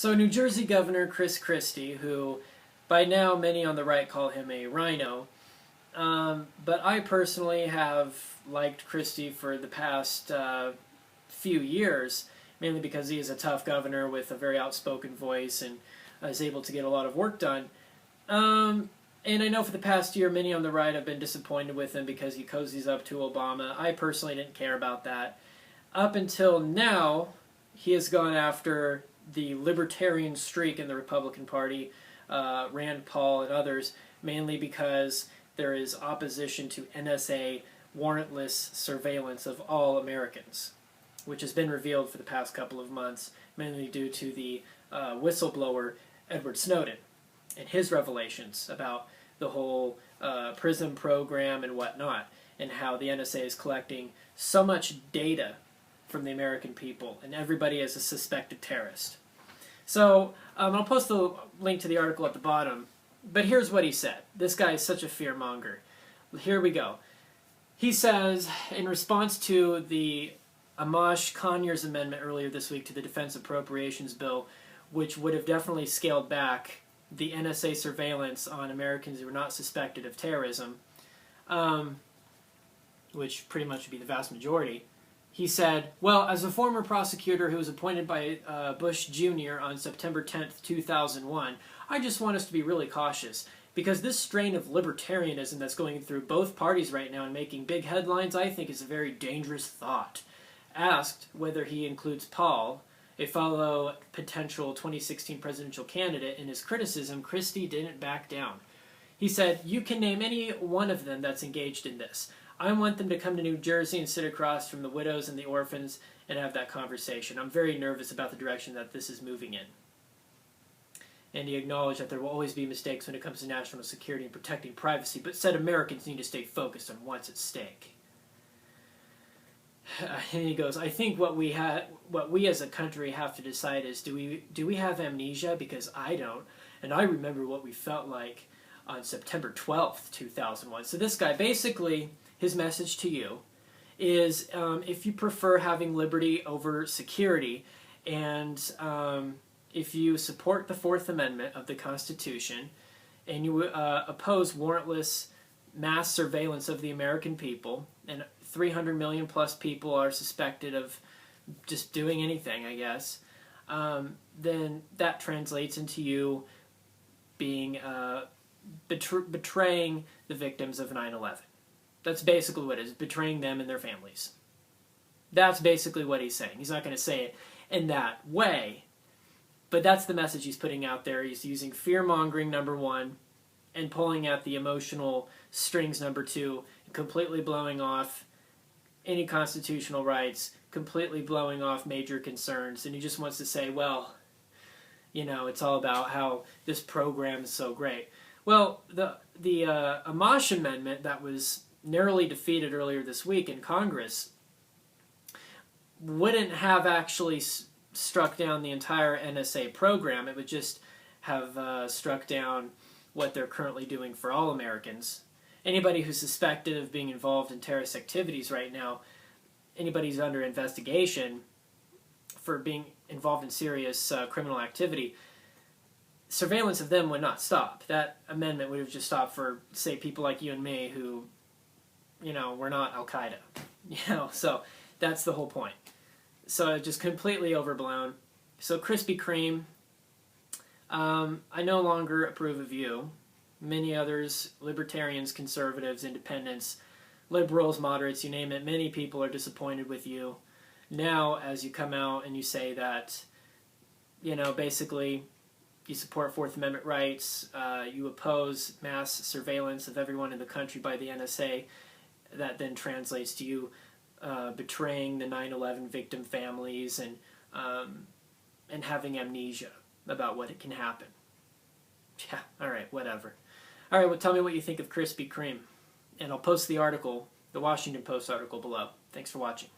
So New Jersey Governor Chris Christie, who by now many on the right call him a rhino, but I personally have liked Christie for the past few years, mainly because he is a tough governor with a very outspoken voice and is able to get a lot of work done. And I know for the past year, many on the right have been disappointed with him because he cozies up to Obama. I personally didn't care about that. Up until now, he has gone after the libertarian streak in the Republican Party, Rand Paul and others, mainly because there is opposition to NSA warrantless surveillance of all Americans, which has been revealed for the past couple of months, mainly due to the whistleblower Edward Snowden and his revelations about the whole PRISM program and whatnot, and how the NSA is collecting so much data from the American people, and everybody is a suspected terrorist. So I'll post the link to the article at the bottom, but here's what he said. This guy is such a fearmonger. Here we go. He says, in response to the Amash Conyers amendment earlier this week to the Defense Appropriations Bill, which would have definitely scaled back the NSA surveillance on Americans who were not suspected of terrorism, which pretty much would be the vast majority. He said, well, as a former prosecutor who was appointed by Bush Jr. on September 10th, 2001, I just want us to be really cautious, because this strain of libertarianism that's going through both parties right now and making big headlines, I think is a very dangerous thought. Asked whether he includes Paul, a fellow potential 2016 presidential candidate, in his criticism, Christie didn't back down. He said, you can name any one of them that's engaged in this. I want them to come to New Jersey and sit across from the widows and the orphans and have that conversation. I'm very nervous about the direction that this is moving in. And he acknowledged that there will always be mistakes when it comes to national security and protecting privacy, but said Americans need to stay focused on what's at stake. And he goes, I think what we as a country have to decide is, do we have amnesia? Because I don't, and I remember what we felt like on September 12th, 2001. So this guy, basically, his message to you is, if you prefer having liberty over security, and if you support the Fourth Amendment of the Constitution, and you oppose warrantless mass surveillance of the American people, and 300 million plus people are suspected of just doing anything, I guess, then that translates into you being betraying the victims of 9/11. That's basically what it is, betraying them and their families. That's basically what he's saying. He's not going to say it in that way, but that's the message he's putting out there. He's using fear-mongering, number one, and pulling at the emotional strings, number two, completely blowing off any constitutional rights, completely blowing off major concerns, and he just wants to say, well, you know, it's all about how this program is so great. Well, the Amash amendment that was narrowly defeated earlier this week in Congress wouldn't have actually struck down the entire NSA program. It would just have struck down what they're currently doing for all Americans. Anybody who's suspected of being involved in terrorist activities right now, anybody who's under investigation for being involved in serious criminal activity, surveillance of them would not stop. That amendment would have just stopped for, say, people like you and me who, you know, we're not Al-Qaeda. You know, so that's the whole point. So just completely overblown. So Krispy Kreme, I no longer approve of you. Many others, libertarians, conservatives, independents, liberals, moderates, you name it, many people are disappointed with you. Now, as you come out and you say that, you know, basically you support Fourth Amendment rights, you oppose mass surveillance of everyone in the country by the NSA, that then translates to you betraying the 9/11 victim families and having amnesia about what it can happen. Yeah, all right, whatever. All right, well, tell me what you think of Krispy Kreme, and I'll post the article, the Washington Post article below. Thanks for watching.